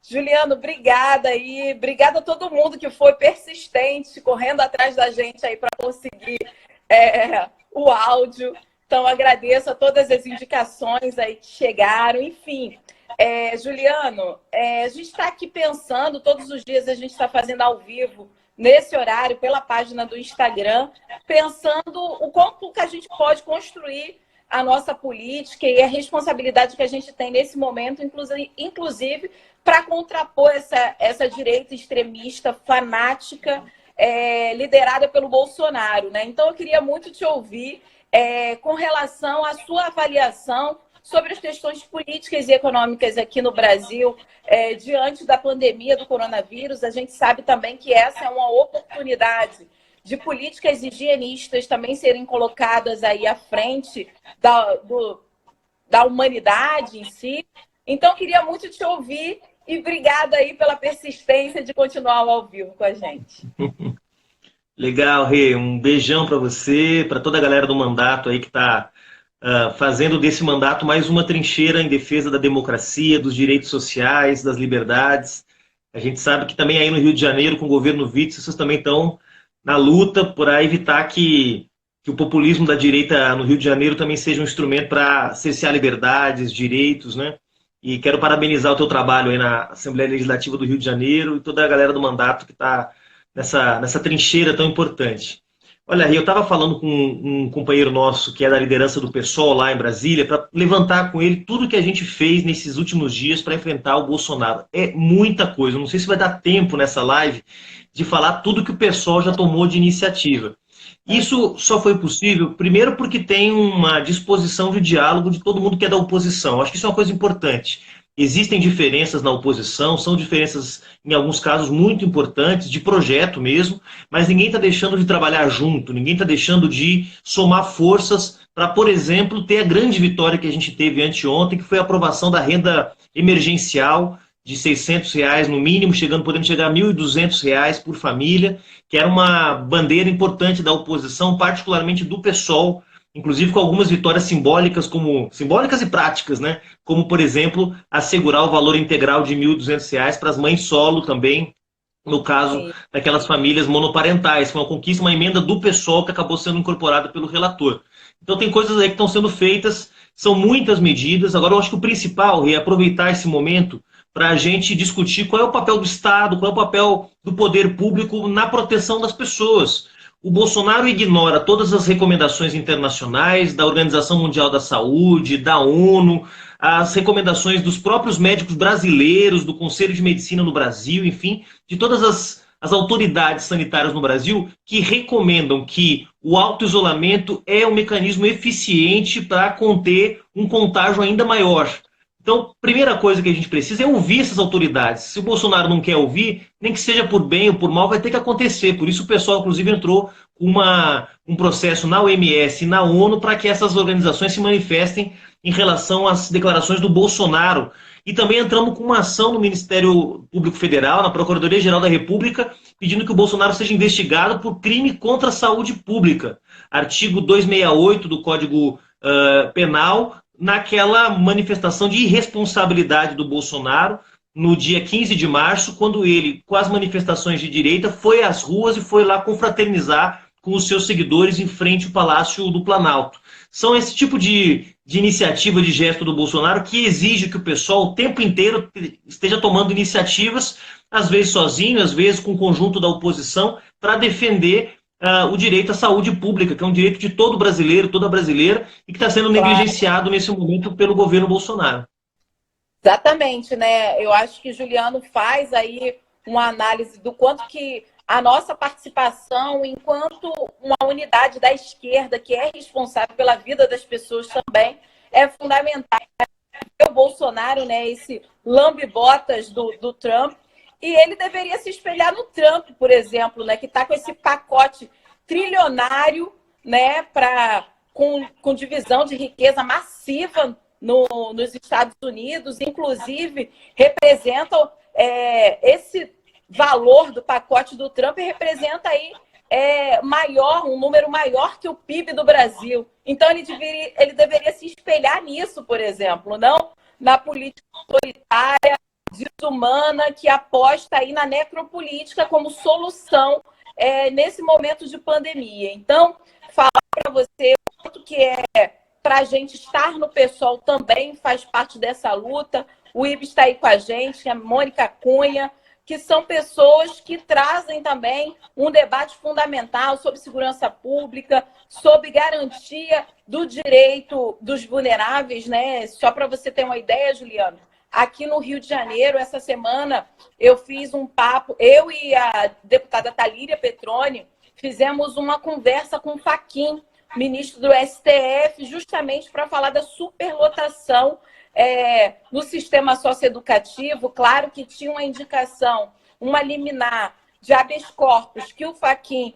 Juliano, obrigada aí. Obrigada a todo mundo que foi persistente, correndo atrás da gente aí para conseguir o áudio. Então, agradeço a todas as indicações aí que chegaram. Enfim, Juliano, a gente está aqui pensando, todos os dias a gente está fazendo ao vivo, nesse horário, pela página do Instagram, pensando o quanto que a gente pode construir a nossa política e a responsabilidade que a gente tem nesse momento, inclusive para contrapor essa direita extremista, fanática, liderada pelo Bolsonaro, né? Então, eu queria muito te ouvir com relação à sua avaliação sobre as questões políticas e econômicas aqui no Brasil, diante da pandemia do coronavírus. A gente sabe também que essa é uma oportunidade de políticas higienistas também serem colocadas aí à frente da humanidade em si. Então, queria muito te ouvir e obrigada aí pela persistência de continuar ao vivo com a gente. Legal, Rê. Um beijão para você, para toda a galera do mandato aí que está fazendo desse mandato mais uma trincheira em defesa da democracia, dos direitos sociais, das liberdades. A gente sabe que também aí no Rio de Janeiro, com o governo Witzel, vocês também estão na luta para evitar que o populismo da direita no Rio de Janeiro também seja um instrumento para cercear liberdades, direitos, né? E quero parabenizar o teu trabalho aí na Assembleia Legislativa do Rio de Janeiro e toda a galera do mandato que está nessa trincheira tão importante. Olha, eu estava falando com um companheiro nosso que é da liderança do PSOL lá em Brasília para levantar com ele tudo que a gente fez nesses últimos dias para enfrentar o Bolsonaro. É muita coisa, não sei se vai dar tempo nessa live de falar tudo que o PSOL já tomou de iniciativa. Isso só foi possível, primeiro, porque tem uma disposição de diálogo de todo mundo que é da oposição. Acho que isso é uma coisa importante. Existem diferenças na oposição, são diferenças, em alguns casos, muito importantes, de projeto mesmo, mas ninguém está deixando de trabalhar junto, ninguém está deixando de somar forças para, por exemplo, ter a grande vitória que a gente teve anteontem, que foi a aprovação da renda emergencial de R$ 600 no mínimo, podendo chegar a R$ 1.200 por família, que era uma bandeira importante da oposição, particularmente do PSOL, inclusive com algumas vitórias simbólicas e práticas, né? Como, por exemplo, assegurar o valor integral de R$ 1.200 para as mães solo também, no caso daquelas famílias monoparentais. Foi uma conquista, uma emenda do PSOL que acabou sendo incorporada pelo relator. Então tem coisas aí que estão sendo feitas, são muitas medidas. Agora eu acho que o principal é aproveitar esse momento para a gente discutir qual é o papel do Estado, qual é o papel do poder público na proteção das pessoas. O Bolsonaro ignora todas as recomendações internacionais da Organização Mundial da Saúde, da ONU, as recomendações dos próprios médicos brasileiros, do Conselho de Medicina no Brasil, enfim, de todas as autoridades sanitárias no Brasil que recomendam que o auto-isolamento é um mecanismo eficiente para conter um contágio ainda maior. Então, primeira coisa que a gente precisa é ouvir essas autoridades. Se o Bolsonaro não quer ouvir, nem que seja por bem ou por mal, vai ter que acontecer. Por isso o pessoal, inclusive, entrou com um processo na OMS e na ONU para que essas organizações se manifestem em relação às declarações do Bolsonaro. E também entramos com uma ação no Ministério Público Federal, na Procuradoria-Geral da República, pedindo que o Bolsonaro seja investigado por crime contra a saúde pública. Artigo 268 do Código Penal, naquela manifestação de irresponsabilidade do Bolsonaro, no dia 15 de março, quando ele, com as manifestações de direita, foi às ruas e foi lá confraternizar com os seus seguidores em frente ao Palácio do Planalto. São esse tipo de iniciativa, de gesto do Bolsonaro, que exige que o pessoal o tempo inteiro esteja tomando iniciativas, às vezes sozinho, às vezes com o conjunto da oposição, para defender o direito à saúde pública, que é um direito de todo brasileiro, toda brasileira, e que está sendo negligenciado nesse momento pelo governo Bolsonaro. Exatamente, né? Eu acho que Juliano faz aí uma análise do quanto que a nossa participação enquanto uma unidade da esquerda que é responsável pela vida das pessoas também é fundamental. O Bolsonaro, né, esse lambe-botas do Trump, e ele deveria se espelhar no Trump, por exemplo, né, que está com esse pacote trilionário, né, com divisão de riqueza massiva nos Estados Unidos, inclusive representam esse valor do pacote do Trump representa aí um número maior que o PIB do Brasil. Então ele deveria se espelhar nisso, por exemplo, não na política autoritária desumana que aposta aí na necropolítica como solução nesse momento de pandemia. Então, falar para você o quanto que para a gente estar no PSOL também faz parte dessa luta. O Ives está aí com a gente, a Mônica Cunha, que são pessoas que trazem também um debate fundamental sobre segurança pública, sobre garantia do direito dos vulneráveis, né? Só para você ter uma ideia, Juliano, aqui no Rio de Janeiro, essa semana, eu fiz um papo, eu e a deputada Thalíria Petroni fizemos uma conversa com o Fachin, ministro do STF, justamente para falar da superlotação no sistema socioeducativo. Claro que tinha uma indicação, uma liminar de habeas corpus que o Fachin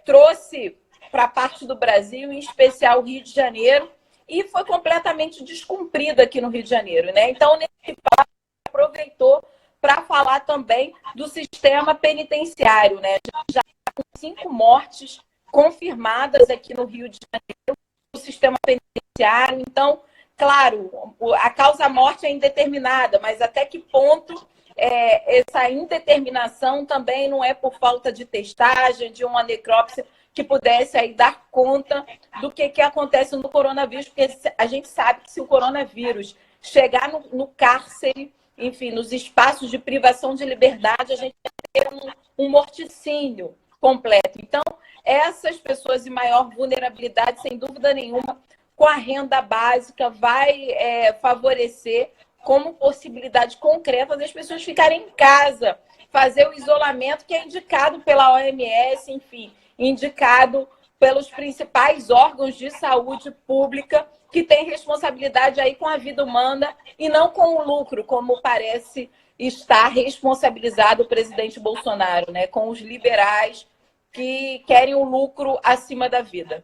trouxe para a parte do Brasil, em especial o Rio de Janeiro, e foi completamente descumprido aqui no Rio de Janeiro, né? Então, nesse papo, aproveitou para falar também do sistema penitenciário, né? Já com 5 mortes confirmadas aqui no Rio de Janeiro, no sistema penitenciário. Então, claro, a causa-morte é indeterminada, mas até que ponto essa indeterminação também não é por falta de testagem, de uma necrópsia que pudesse aí dar conta do que acontece no coronavírus, porque a gente sabe que se o coronavírus chegar no cárcere, enfim, nos espaços de privação de liberdade, a gente vai ter um morticínio completo. Então, essas pessoas de maior vulnerabilidade, sem dúvida nenhuma, com a renda básica, vai favorecer como possibilidade concreta das pessoas ficarem em casa, fazer o isolamento que é indicado pela OMS, enfim, indicado pelos principais órgãos de saúde pública que têm responsabilidade aí com a vida humana e não com o lucro, como parece estar responsabilizado o presidente Bolsonaro, né? Com os liberais que querem o lucro acima da vida.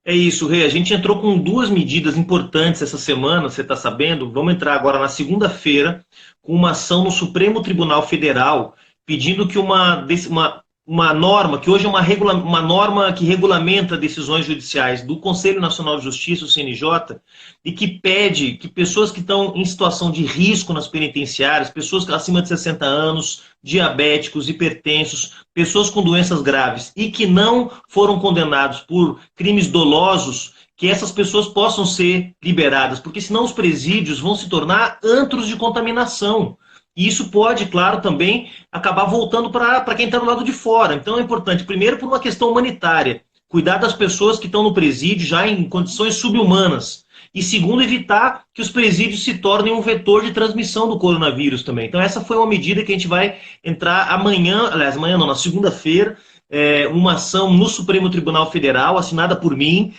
É isso, Rê. A gente entrou com 2 medidas importantes essa semana, você está sabendo. Vamos entrar agora na segunda-feira com uma ação no Supremo Tribunal Federal pedindo que uma norma, que hoje é uma norma que regulamenta decisões judiciais do Conselho Nacional de Justiça, o CNJ, e que pede que pessoas que estão em situação de risco nas penitenciárias, pessoas acima de 60 anos, diabéticos, hipertensos, pessoas com doenças graves e que não foram condenados por crimes dolosos, que essas pessoas possam ser liberadas, porque senão os presídios vão se tornar antros de contaminação. E isso pode, claro, também acabar voltando para quem está do lado de fora. Então é importante, primeiro, por uma questão humanitária, cuidar das pessoas que estão no presídio já em condições subhumanas. E segundo, evitar que os presídios se tornem um vetor de transmissão do coronavírus também. Então essa foi uma medida que a gente vai entrar amanhã, aliás, amanhã não, na segunda-feira, uma ação no Supremo Tribunal Federal, assinada por mim,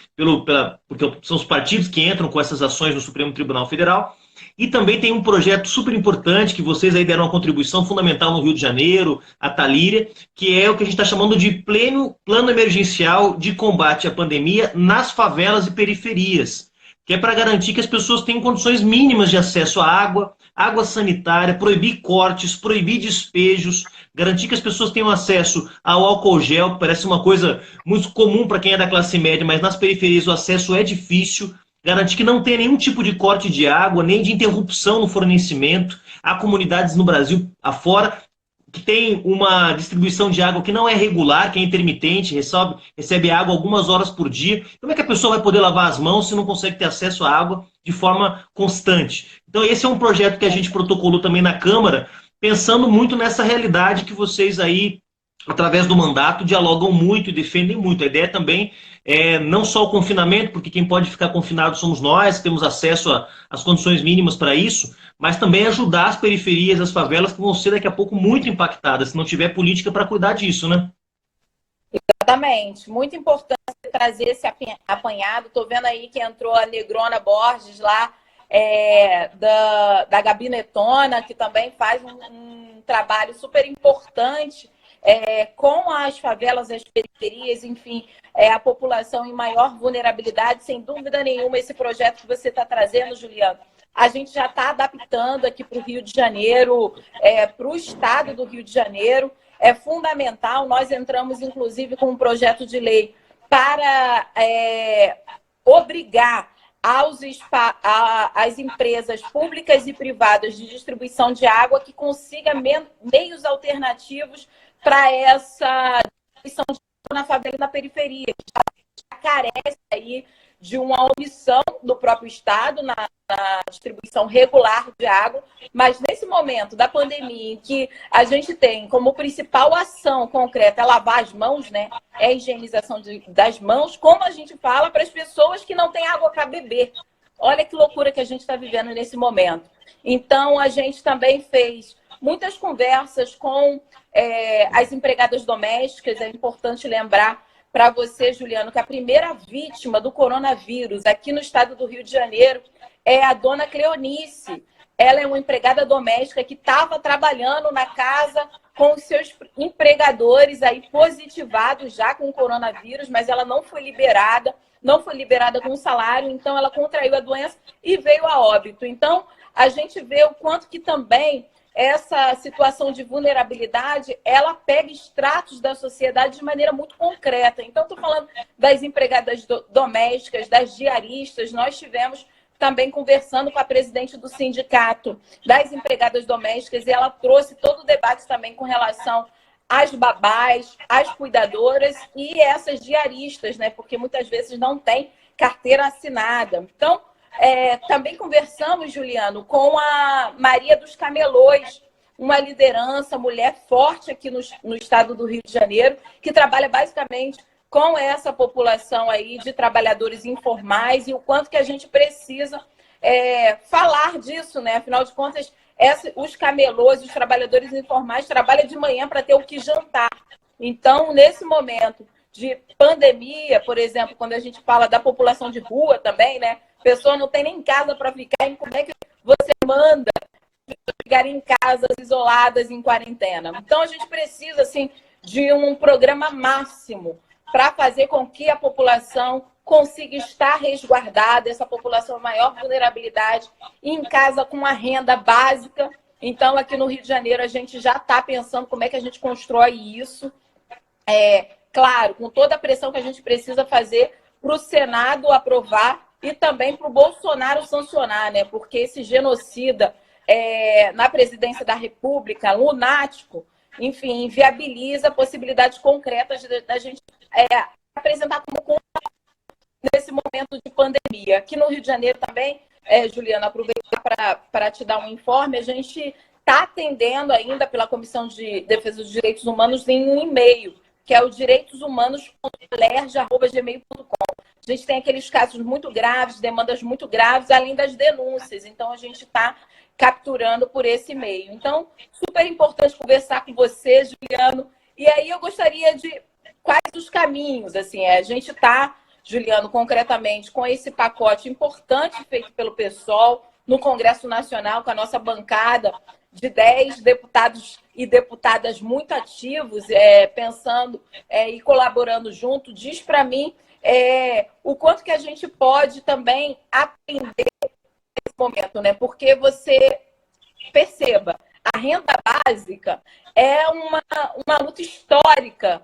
porque são os partidos que entram com essas ações no Supremo Tribunal Federal. E também tem um projeto super importante, que vocês aí deram uma contribuição fundamental no Rio de Janeiro, a Thalíria, que é o que a gente está chamando de plano emergencial de combate à pandemia nas favelas e periferias, que é para garantir que as pessoas tenham condições mínimas de acesso à água, água sanitária, proibir cortes, proibir despejos, garantir que as pessoas tenham acesso ao álcool gel, que parece uma coisa muito comum para quem é da classe média, mas nas periferias o acesso é difícil, garantir que não tenha nenhum tipo de corte de água, nem de interrupção no fornecimento. Há comunidades no Brasil afora que tem uma distribuição de água que não é regular, que é intermitente, recebe água algumas horas por dia. Como é que a pessoa vai poder lavar as mãos se não consegue ter acesso à água de forma constante? Então esse é um projeto que a gente protocolou também na Câmara, pensando muito nessa realidade que vocês aí, através do mandato, dialogam muito e defendem muito. A ideia também é não só o confinamento, porque quem pode ficar confinado somos nós, que temos acesso às condições mínimas para isso, mas também ajudar as periferias, as favelas, que vão ser daqui a pouco muito impactadas, se não tiver política para cuidar disso, né? Exatamente. Muito importante trazer esse apanhado. Estou vendo aí que entrou a Negrona Borges lá, da Gabinetona, que também faz um trabalho super importante com as favelas, as periferias, enfim, a população em maior vulnerabilidade. Sem dúvida nenhuma, esse projeto que você está trazendo, Juliano, a gente já está adaptando aqui para o Rio de Janeiro, para o estado do Rio de Janeiro. É fundamental. Nós entramos, inclusive, com um projeto de lei para obrigar às empresas públicas e privadas de distribuição de água que consiga meios alternativos para essa distribuição de água na favela e na periferia. Já carece aí de uma omissão do próprio Estado na distribuição regular de água, mas nesse momento da pandemia, em que a gente tem como principal ação concreta lavar as mãos, né, é a higienização das mãos, como a gente fala para as pessoas que não têm água para beber. Olha que loucura que a gente está vivendo nesse momento. Então, a gente também fez muitas conversas com as empregadas domésticas. É importante lembrar para você, Juliano, que a primeira vítima do coronavírus aqui no estado do Rio de Janeiro é a dona Cleonice. Ela é uma empregada doméstica que estava trabalhando na casa com os seus empregadores aí positivados já com o coronavírus, mas ela não foi liberada com salário, então ela contraiu a doença e veio a óbito. Então, a gente vê o quanto que também essa situação de vulnerabilidade, ela pega estratos da sociedade de maneira muito concreta. Então, estou falando das empregadas domésticas, das diaristas. Nós tivemos também conversando com a presidente do sindicato das empregadas domésticas e ela trouxe todo o debate também com relação às babás, às cuidadoras e essas diaristas, né? Porque muitas vezes não tem carteira assinada. Então, também conversamos, Juliano, com a Maria dos Camelôs, uma liderança, mulher forte aqui no estado do Rio de Janeiro, que trabalha basicamente com essa população aí de trabalhadores informais e o quanto que a gente precisa falar disso, né? Afinal de contas, os camelôs, os trabalhadores informais, trabalham de manhã para ter o que jantar. Então, nesse momento de pandemia, por exemplo, quando a gente fala da população de rua também, né? A pessoa não tem nem casa para ficar, como é que você manda ficar em casas isoladas, em quarentena? Então, a gente precisa, assim, de um programa máximo para fazer com que a população consiga estar resguardada, essa população maior vulnerabilidade, em casa com uma renda básica. Então, aqui no Rio de Janeiro, a gente já está pensando como é que a gente constrói isso. Claro, com toda a pressão que a gente precisa fazer para o Senado aprovar e também para o Bolsonaro sancionar, né? Porque esse genocida na presidência da República, lunático, enfim, inviabiliza possibilidades concretas da gente apresentar como nesse momento de pandemia. Aqui no Rio de Janeiro também, Juliana, aproveitar para te dar um informe, a gente está atendendo ainda pela Comissão de Defesa dos Direitos Humanos em um e-mail, que é o direitoshumanos.lerge@gmail.com. A gente tem aqueles casos muito graves, demandas muito graves, além das denúncias. Então, a gente está capturando por esse e-mail. Então, super importante conversar com você, Juliano. E aí eu gostaria de quais os caminhos, assim, a gente está, Juliano, concretamente, com esse pacote importante feito pelo PSOL no Congresso Nacional, com a nossa bancada de 10 deputados e deputadas muito ativos, pensando e colaborando junto. Diz para mim o quanto que a gente pode também aprender nesse momento, né? Porque você perceba, a renda básica é uma luta histórica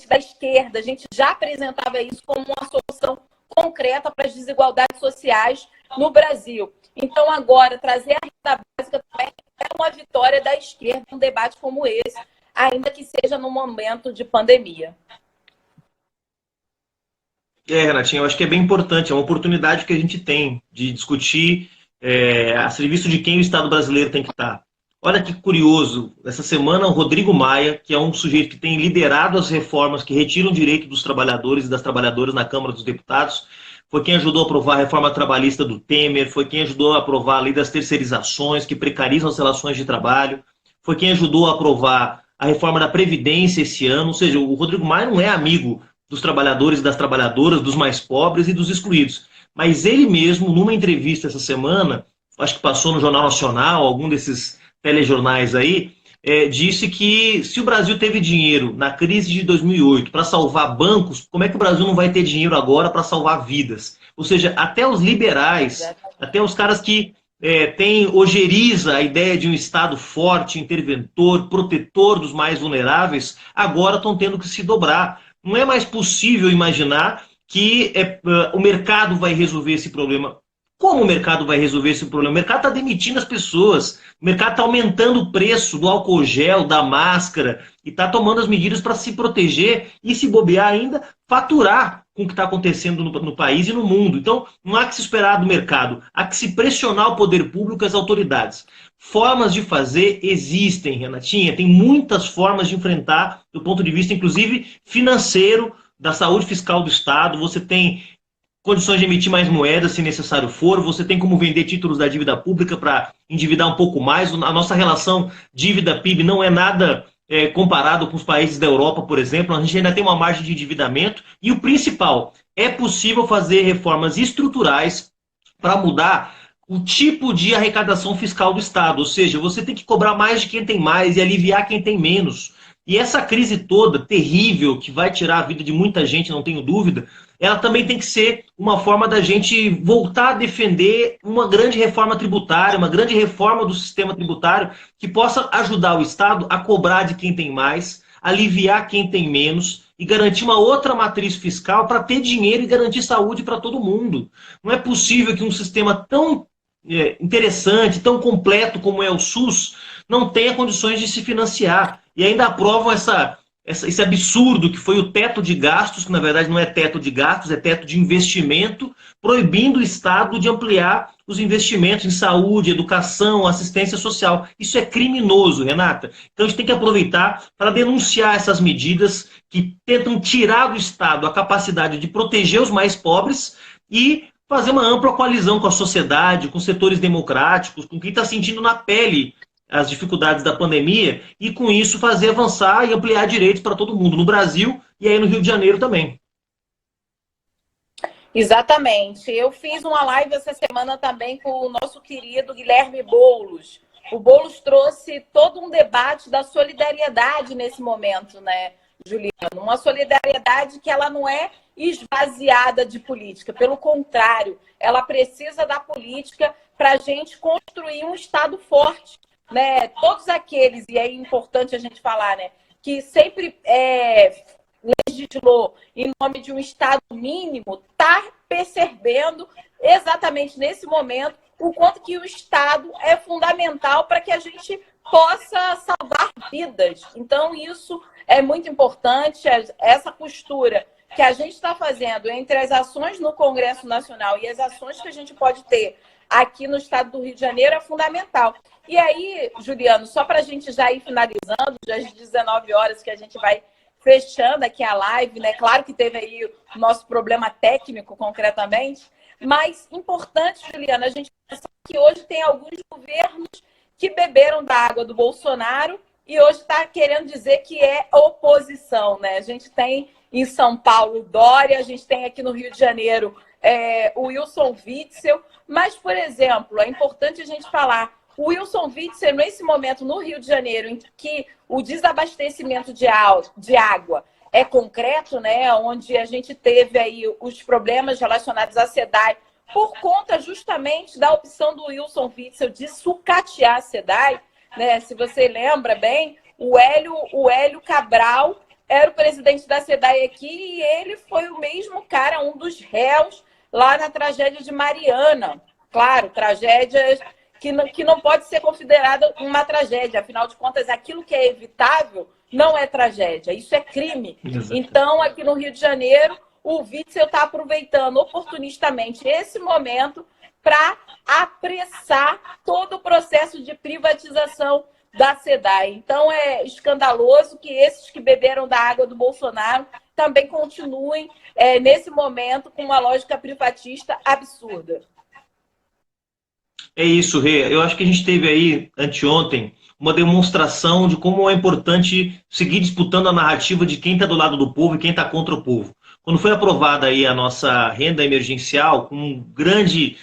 da esquerda. A gente já apresentava isso como uma solução concreta para as desigualdades sociais no Brasil. Então, agora, trazer a renda básica também é uma vitória da esquerda num debate como esse, ainda que seja no momento de pandemia. Renatinho, eu acho que é bem importante, é uma oportunidade que a gente tem de discutir a serviço de quem o Estado brasileiro tem que estar. Olha que curioso, essa semana o Rodrigo Maia, que é um sujeito que tem liderado as reformas que retiram o direito dos trabalhadores e das trabalhadoras na Câmara dos Deputados, foi quem ajudou a aprovar a reforma trabalhista do Temer, foi quem ajudou a aprovar a lei das terceirizações, que precarizam as relações de trabalho, foi quem ajudou a aprovar a reforma da Previdência esse ano. Ou seja, o Rodrigo Maia não é amigo dos trabalhadores e das trabalhadoras, dos mais pobres e dos excluídos. Mas ele mesmo, numa entrevista essa semana, acho que passou no Jornal Nacional, algum desses telejornais aí, disse que se o Brasil teve dinheiro na crise de 2008 para salvar bancos, como é que o Brasil não vai ter dinheiro agora para salvar vidas? Ou seja, até os liberais, até os caras que ojeriza a ideia de um Estado forte, interventor, protetor dos mais vulneráveis, agora estão tendo que se dobrar. Não é mais possível imaginar que o mercado vai resolver esse problema. Como o mercado vai resolver esse problema? O mercado está demitindo as pessoas, o mercado está aumentando o preço do álcool gel, da máscara, e está tomando as medidas para se proteger e, se bobear ainda, faturar com o que está acontecendo no país e no mundo. Então, não há que se esperar do mercado, há que se pressionar o poder público e as autoridades. Formas de fazer existem, Renatinha, tem muitas formas de enfrentar, do ponto de vista, inclusive, financeiro, da saúde fiscal do Estado. Você tem condições de emitir mais moedas, se necessário for, você tem como vender títulos da dívida pública para endividar um pouco mais. A nossa relação dívida-PIB não é nada comparado com os países da Europa, por exemplo. A gente ainda tem uma margem de endividamento. E o principal, é possível fazer reformas estruturais para mudar o tipo de arrecadação fiscal do Estado. Ou seja, você tem que cobrar mais de quem tem mais e aliviar quem tem menos. E essa crise toda, terrível, que vai tirar a vida de muita gente, não tenho dúvida, ela também tem que ser uma forma da gente voltar a defender uma grande reforma tributária, uma grande reforma do sistema tributário que possa ajudar o Estado a cobrar de quem tem mais, aliviar quem tem menos e garantir uma outra matriz fiscal para ter dinheiro e garantir saúde para todo mundo. Não é possível que um sistema tão interessante, tão completo como é o SUS, não tenha condições de se financiar. E ainda aprovam esse absurdo que foi o teto de gastos, que na verdade não é teto de gastos, é teto de investimento, proibindo o Estado de ampliar os investimentos em saúde, educação, assistência social. Isso é criminoso, Renata. Então a gente tem que aproveitar para denunciar essas medidas que tentam tirar do Estado a capacidade de proteger os mais pobres e fazer uma ampla coalizão com a sociedade, com setores democráticos, com quem está sentindo na pele as dificuldades da pandemia e, com isso, fazer avançar e ampliar direitos para todo mundo, no Brasil e aí no Rio de Janeiro também. Exatamente. Eu fiz uma live essa semana também com o nosso querido Guilherme Boulos. O Boulos trouxe todo um debate da solidariedade nesse momento, né, Juliana? Uma solidariedade que ela não é esvaziada de política. Pelo contrário, ela precisa da política para a gente construir um Estado forte. Né, todos aqueles, e é importante a gente falar, né, que sempre legislou em nome de um Estado mínimo, está percebendo exatamente nesse momento o quanto que o Estado é fundamental para que a gente possa salvar vidas. Então, isso é muito importante, essa costura que a gente está fazendo entre as ações no Congresso Nacional e as ações que a gente pode ter aqui no estado do Rio de Janeiro é fundamental. E aí, Juliano, só para a gente já ir finalizando, já às 19 horas que a gente vai fechando aqui a live, né? Claro que teve aí o nosso problema técnico, concretamente, mas importante, Juliano, a gente pensar que hoje tem alguns governos que beberam da água do Bolsonaro e hoje está querendo dizer que é oposição, né? A gente tem em São Paulo Dória, a gente tem aqui no Rio de Janeiro o Wilson Witzel, mas, por exemplo, é importante a gente falar, o Wilson Witzel, nesse momento no Rio de Janeiro, em que o desabastecimento de água é concreto, né, onde a gente teve aí os problemas relacionados à SEDAI, por conta justamente da opção do Wilson Witzel de sucatear a SEDAI, né, se você lembra bem, o Hélio Cabral era o presidente da SEDAI aqui e ele foi o mesmo cara, um dos réus lá na tragédia de Mariana. Claro, tragédias que não pode ser considerada uma tragédia. Afinal de contas, aquilo que é evitável não é tragédia, isso é crime. Exato. Então, aqui no Rio de Janeiro, o Witzel está aproveitando oportunistamente esse momento para apressar todo o processo de privatização da SEDAI. Então, é escandaloso que esses que beberam da água do Bolsonaro também continuem, nesse momento, com uma lógica privatista absurda. É isso, Rê. Eu acho que a gente teve aí, anteontem, uma demonstração de como é importante seguir disputando a narrativa de quem está do lado do povo e quem está contra o povo. Quando foi aprovada aí a nossa renda emergencial, com grande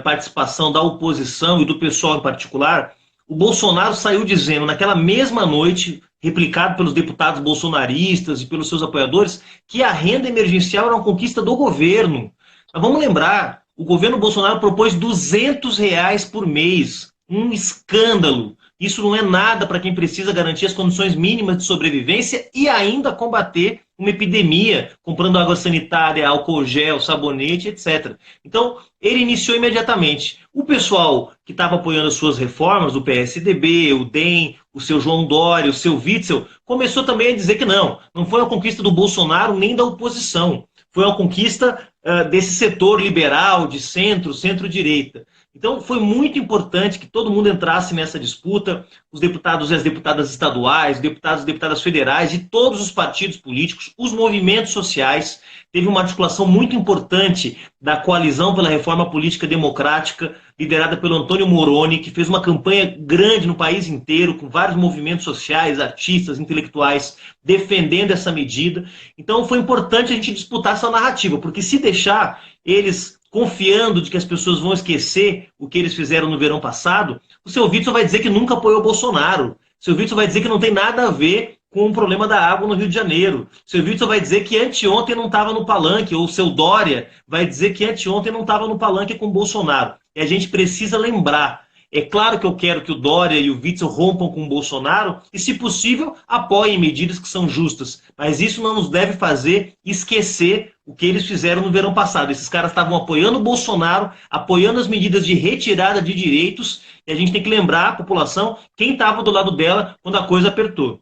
participação da oposição e do pessoal em particular, o Bolsonaro saiu dizendo, naquela mesma noite, replicado pelos deputados bolsonaristas e pelos seus apoiadores, que a renda emergencial era uma conquista do governo. Mas vamos lembrar, o governo Bolsonaro propôs R$200 por mês. um escândalo. Isso não é nada para quem precisa garantir as condições mínimas de sobrevivência e ainda combater uma epidemia, comprando água sanitária, álcool gel, sabonete, etc. Então, ele iniciou imediatamente. O pessoal que estava apoiando as suas reformas, o PSDB, o DEM, o seu João Dória, o seu Witzel, começou também a dizer que não foi uma conquista do Bolsonaro nem da oposição. Foi uma conquista desse setor liberal, de centro, centro-direita. Então, foi muito importante que todo mundo entrasse nessa disputa, os deputados e as deputadas estaduais, deputados e deputadas federais, de todos os partidos políticos, os movimentos sociais. Teve uma articulação muito importante da Coalizão pela Reforma Política Democrática, liderada pelo Antônio Moroni, que fez uma campanha grande no país inteiro, com vários movimentos sociais, artistas, intelectuais, defendendo essa medida. Então, foi importante a gente disputar essa narrativa, porque se deixar eles confiando de que as pessoas vão esquecer o que eles fizeram no verão passado, o seu Witzel vai dizer que nunca apoiou o Bolsonaro. O seu Witzel vai dizer que não tem nada a ver com o problema da água no Rio de Janeiro. O seu Witzel vai dizer que anteontem não estava no palanque, ou o seu Dória vai dizer que anteontem não estava no palanque com o Bolsonaro. E a gente precisa lembrar. É claro que eu quero que o Dória e o Witzel rompam com o Bolsonaro e, se possível, apoiem medidas que são justas. Mas isso não nos deve fazer esquecer o que eles fizeram no verão passado. Esses caras estavam apoiando o Bolsonaro, apoiando as medidas de retirada de direitos, e a gente tem que lembrar a população quem estava do lado dela quando a coisa apertou.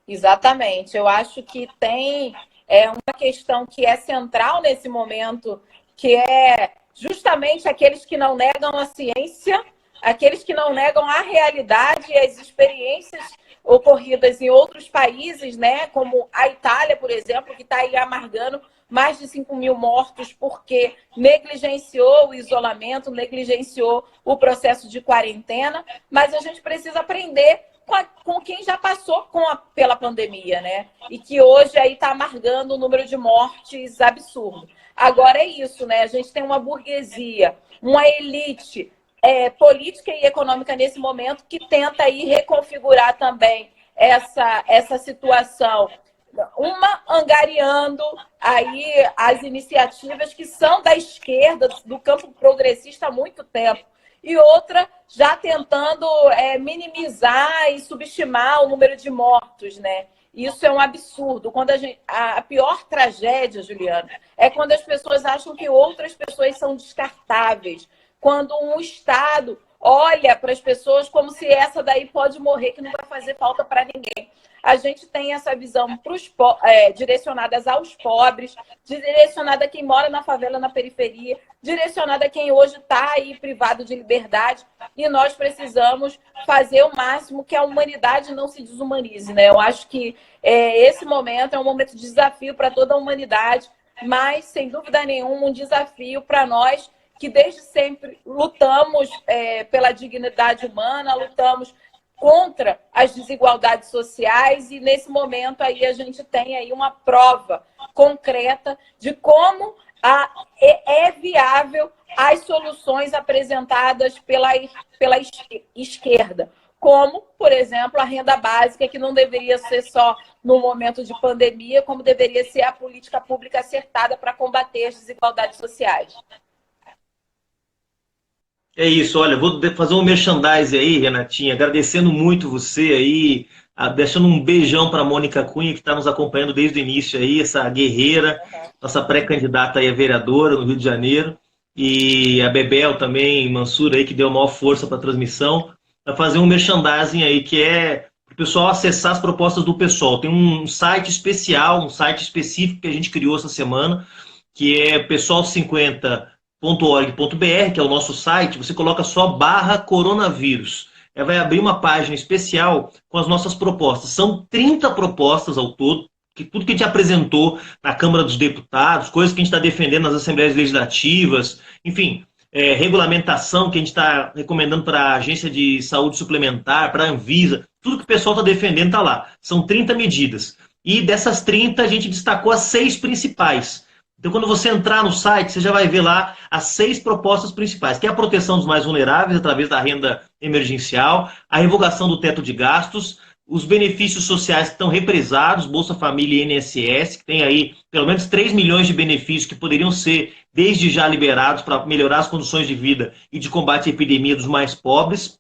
Exatamente. Eu acho que tem uma questão que é central nesse momento, que é justamente aqueles que não negam a ciência, aqueles que não negam a realidade e as experiências ocorridas em outros países, né, como a Itália, por exemplo, que está aí amargando mais de 5 mil mortos porque negligenciou o isolamento, negligenciou o processo de quarentena, mas a gente precisa aprender com quem já passou pela pandemia, né? E que hoje aí está amargando o número de mortes absurdo. Agora é isso, né? A gente tem uma burguesia, uma elite política e econômica nesse momento que tenta aí reconfigurar também essa situação. Uma angariando aí as iniciativas que são da esquerda, do campo progressista há muito tempo, e outra já tentando minimizar e subestimar o número de mortos, né? Isso é um absurdo. Quando a pior tragédia, Juliana, é quando as pessoas acham que outras pessoas são descartáveis. Quando um Estado olha para as pessoas como se essa daí pode morrer, que não vai fazer falta para ninguém. A gente tem essa visão direcionadas aos pobres, direcionada a quem mora na favela, na periferia, direcionada a quem hoje está aí privado de liberdade. E nós precisamos fazer o máximo que a humanidade não se desumanize, né? Eu acho que esse momento é um momento de desafio para toda a humanidade, mas, sem dúvida nenhuma, um desafio para nós que desde sempre lutamos pela dignidade humana, lutamos contra as desigualdades sociais, e nesse momento aí a gente tem aí uma prova concreta de como é viável as soluções apresentadas pela esquerda, como, por exemplo, a renda básica, que não deveria ser só no momento de pandemia, como deveria ser a política pública acertada para combater as desigualdades sociais. É isso, olha, vou fazer um merchandising aí, Renatinha, agradecendo muito você aí, deixando um beijão para a Mônica Cunha, que está nos acompanhando desde o início aí, essa guerreira, nossa pré-candidata aí a vereadora no Rio de Janeiro, e a Bebel também, Mansura aí, que deu maior força para a transmissão, para fazer um merchandising aí, que é para o pessoal acessar as propostas do PSOL. Tem um site especial, um site específico que a gente criou essa semana, que é PSOL50.org.br, que é o nosso site. Você coloca só /coronavírus. Vai abrir uma página especial com as nossas propostas. São 30 propostas ao todo, tudo que a gente apresentou na Câmara dos Deputados, coisas que a gente está defendendo nas Assembleias Legislativas, enfim, regulamentação que a gente está recomendando para a Agência de Saúde Suplementar, para a Anvisa, tudo que o pessoal está defendendo está lá. São 30 medidas. E dessas 30, a gente destacou as 6 principais. Então, quando você entrar no site, você já vai ver lá as 6 propostas principais, que é a proteção dos mais vulneráveis através da renda emergencial, a revogação do teto de gastos, os benefícios sociais que estão represados, Bolsa Família e INSS, que tem aí pelo menos 3 milhões de benefícios que poderiam ser desde já liberados para melhorar as condições de vida e de combate à epidemia dos mais pobres.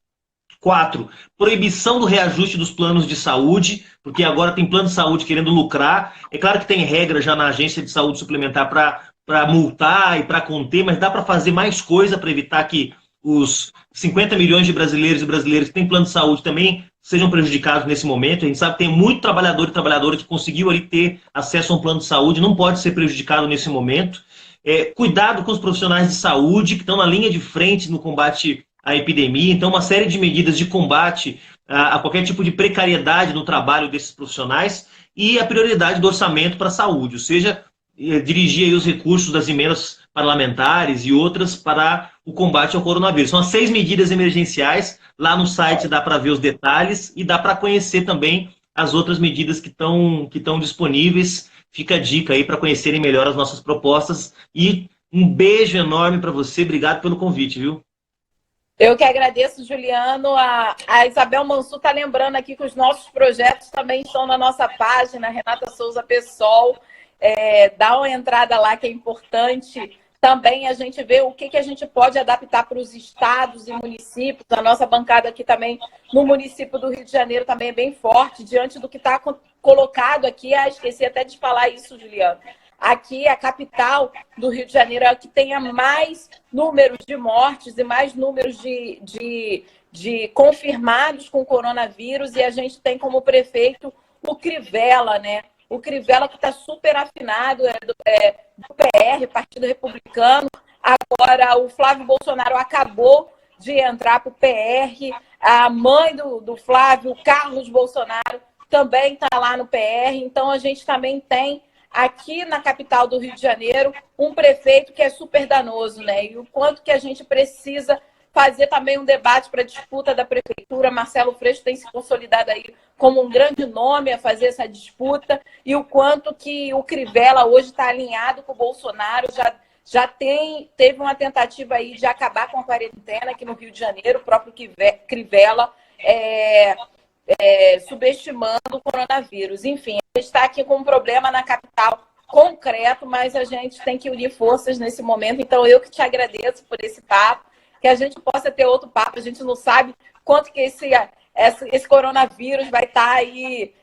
4, proibição do reajuste dos planos de saúde, porque agora tem plano de saúde querendo lucrar. É claro que tem regra já na agência de saúde suplementar para multar e para conter, mas dá para fazer mais coisa para evitar que os 50 milhões de brasileiros e brasileiras que têm plano de saúde também sejam prejudicados nesse momento. A gente sabe que tem muito trabalhador e trabalhadora que conseguiu ali ter acesso a um plano de saúde, não pode ser prejudicado nesse momento. Cuidado com os profissionais de saúde que estão na linha de frente no combate à epidemia. Então, uma série de medidas de combate a qualquer tipo de precariedade no trabalho desses profissionais e a prioridade do orçamento para a saúde, ou seja, dirigir aí os recursos das emendas parlamentares e outras para o combate ao coronavírus. São as 6 medidas emergenciais. Lá no site dá para ver os detalhes e dá para conhecer também as outras medidas que estão disponíveis. Fica a dica aí para conhecerem melhor as nossas propostas. E um beijo enorme para você. Obrigado pelo convite, viu? Eu que agradeço, Juliano. A Isabel Mansur está lembrando aqui que os nossos projetos também estão na nossa página, Renata Souza Pessoal. Dá uma entrada lá que é importante. Também a gente vê o que a gente pode adaptar para os estados e municípios. A nossa bancada aqui também, no município do Rio de Janeiro, também é bem forte, diante do que está colocado aqui. Esqueci até de falar isso, Juliano. Aqui, a capital do Rio de Janeiro é a que tenha mais números de mortes e mais números de confirmados com coronavírus. E a gente tem como prefeito o Crivella, né? O Crivella que está super afinado, do PR, Partido Republicano. Agora, o Flávio Bolsonaro acabou de entrar para o PR. A mãe do Flávio, Carlos Bolsonaro, também está lá no PR. Então, a gente também tem aqui na capital do Rio de Janeiro um prefeito que é super danoso, né? E o quanto que a gente precisa fazer também um debate para a disputa da prefeitura. Marcelo Freixo tem se consolidado aí como um grande nome a fazer essa disputa, e o quanto que o Crivella hoje está alinhado com o Bolsonaro, já teve uma tentativa aí de acabar com a quarentena aqui no Rio de Janeiro, o próprio Crivella subestimando o coronavírus. Enfim, a gente está aqui com um problema na capital concreto, mas a gente tem que unir forças nesse momento. Então, eu que te agradeço por esse papo, que a gente possa ter outro papo. A gente não sabe quanto que esse coronavírus vai estar aí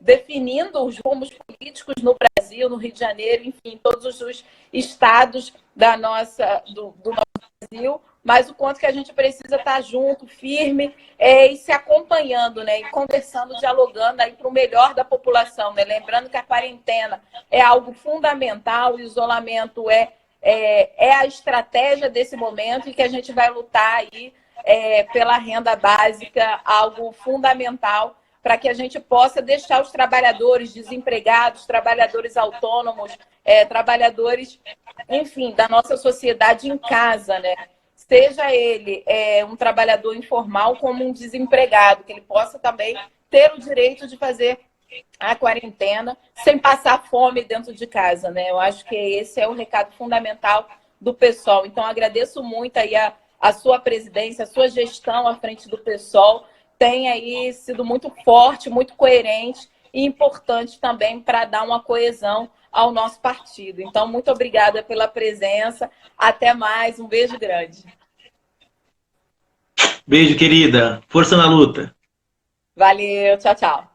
definindo os rumos políticos no Brasil, no Rio de Janeiro, enfim, em todos os estados do nosso Brasil, mas o quanto que a gente precisa estar junto, firme, e se acompanhando, né? E conversando, dialogando aí para o melhor da população, né? Lembrando que a quarentena é algo fundamental, o isolamento é a estratégia desse momento, e que a gente vai lutar aí pela renda básica, algo fundamental para que a gente possa deixar os trabalhadores desempregados, trabalhadores autônomos, trabalhadores, enfim, da nossa sociedade em casa, né? Seja ele um trabalhador informal como um desempregado, que ele possa também ter o direito de fazer a quarentena sem passar fome dentro de casa, né? Eu acho que esse é o recado fundamental do PSOL. Então, agradeço muito aí a sua presidência, a sua gestão à frente do PSOL, tem aí sido muito forte, muito coerente e importante também para dar uma coesão ao nosso partido. Então, muito obrigada pela presença. Até mais. Um beijo grande. Beijo, querida. Força na luta. Valeu. Tchau, tchau.